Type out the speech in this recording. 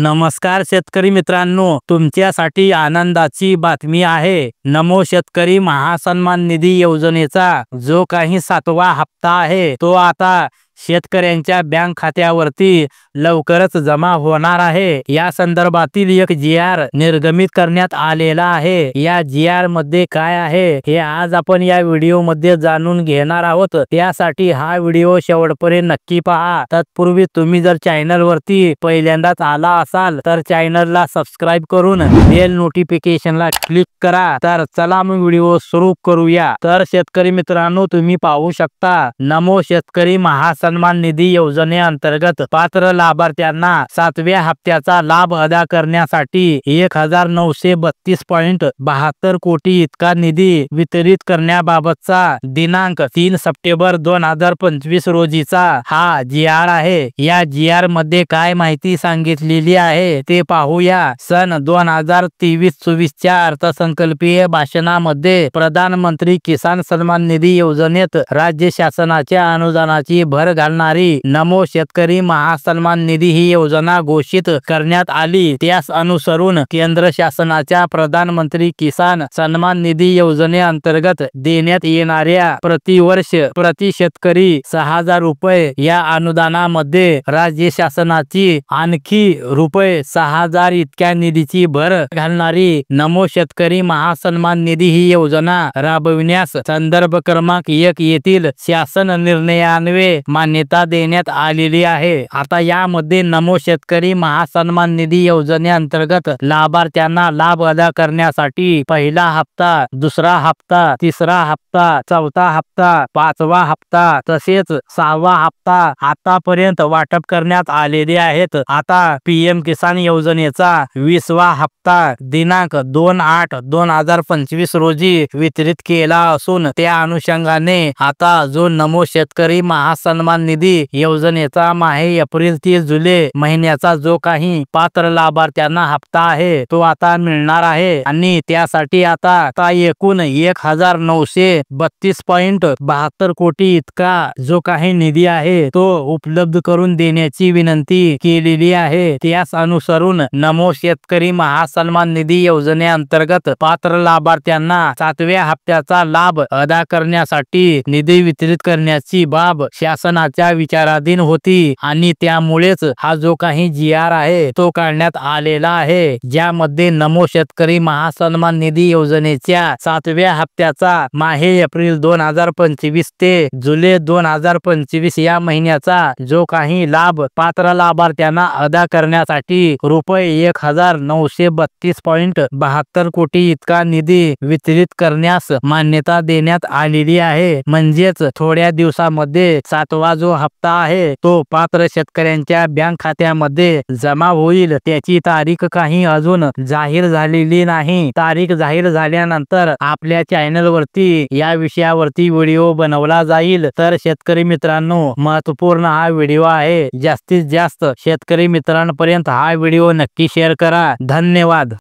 नमस्कार शेतकरी मित्रांनो, तुमच्यासाठी आनंदाची बातमी आहे। नमो शेतकरी महासन्मान निधी योजनेचा जो काही 7वा हप्ता आहे तो आता शेतकऱ्यांच्या बँक खात्यावरती लवकरच जमा होणार आहे। या संदर्भातील एक जी.आर. निर्गमित करण्यात आलेला आहे। या जी.आर. मध्ये काय आहे हे आज आपण या व्हिडिओ मध्ये जाणून घेणार आहोत। त्यासाठी हा व्हिडिओ शेवटपर्यंत नक्की पहा। तत्पूर्वी तुम्ही जर चॅनल वरती पहिल्यांदाच आला असाल तर चॅनलला सबस्क्राइब करून बेल नोटिफिकेशनला क्लिक करा। तर चला मग व्हिडिओ सुरू करूया। तर शेतकरी मित्रांनो, तुम्ही पाहू शकता नमो शेतकरी महासन्मान निधी योजनेअंतर्गत पात्र लाभार्थ्यांना 7व्या हप्त्याचा लाभ अदा करण्यासाठी 1932.72 कोटी इतका निधी वितरित करण्याबाबतचा दिनांक 3 सप्टेंबर 2025 रोजीचा हा जी.आर. आहे। या जी.आर. मध्ये काय माहिती सांगितलेली आहे ते पाहूया। सन 2023-24 च्या अर्थसंकल्पीय भाषणामध्ये प्रधानमंत्री किसान सन्मान निधी योजनेत राज्य शासनाच्या अनुदानाची भर घालणारी नमो शेतकरी महासन्मान निधी ही योजना घोषित करण्यात आली। त्यास अनुसरून केंद्र शासनाच्या प्रधानमंत्री किसान सन्मान निधी योजनेअंतर्गत देण्यात येणाऱ्या प्रतिवर्ष प्रति शेतकरी 6,000 रुपये या अनुदानामध्ये राज्य शासनाची आणखी रुपये 6,000 इतक्या निधीची भर घालणारी नमो शेतकरी महासन्मान निधी ही योजना राबविण्यास संदर्भ क्रमांक 1 येथील शासन निर्णयान्वये मान्यता देण्यात आलेली आहे। आता यामध्ये नमो शेतकरी महासन्मान निधी योजनेअंतर्गत लाभार्थ्यांना लाभ अदा करण्यासाठी पहिला हप्ता, दुसरा हप्ता, तिसरा हप्ता, चौथा हप्ता, 5वा हप्ता तसेच 6वा हप्ता आतापर्यंत वाटप करण्यात आलेले आहेत। आता पीएम किसान योजनेचा 20वा हप्ता दिनांक 2/8/2025 रोजी वितरित केला असून त्या अनुषंगाने आता जो नमो शेतकरी महासन्मान निधी योजनेचा माहे एप्रिल ते जुलै महिन्याचा जो काही पात्र लाभार्थ्यांना हप्ता आहे तो आता मिळणार आहे आणि त्यासाठी आता एकूण 1932.72 कोटी इतका जो काही निधी आहे तो उपलब्ध करून देण्याची विनंती केलेली आहे। त्यास अनुसरून नमो शेतकरी महासन्मान निधी योजनेअंतर्गत पात्र लाभार्थ्यांना 7व्या हप्त्याचा लाभ अदा करण्यासाठी निधी वितरित करण्याची बाब शासनाच्या विचाराधीन होती आणि त्यामुळेच हा जो काही जी.आर. आहे तो काढण्यात आलेला आहे। ज्यामध्ये नमो शेतकरी महासन्मान निधी योजनेच्या 7व्या हप्त्याचा माहे एप्रिल 2025 ते जुलै 2025 या महिन्याचा जो काही लाभ पात्र लाभार्थ्यांना अदा करण्यासाठी रुपये 1932.72 कोटी इतका निधी वितरित करण्यास मान्यता देण्यात आलेली आहे। म्हणजेच थोड्या दिवसामध्ये 7वा जो हप्ता आहे तो पात्र शेतकऱ्यांच्या बँक खात्यामध्ये जमा होईल। त्याची तारीख काही अजून जाहीर झालेली नाही। तारीख जाहीर झाल्यानंतर आपल्या चॅनल वरती या विषयावरती व्हिडिओ बनवला जाईल। तर शेतकरी मित्रांनो, महत्त्वपूर्ण हा व्हिडिओ आहे। जास्तीत जास्त शेतकरी मित्रांपर्यंत हा व्हिडिओ नक्की शेअर करा। धन्यवाद।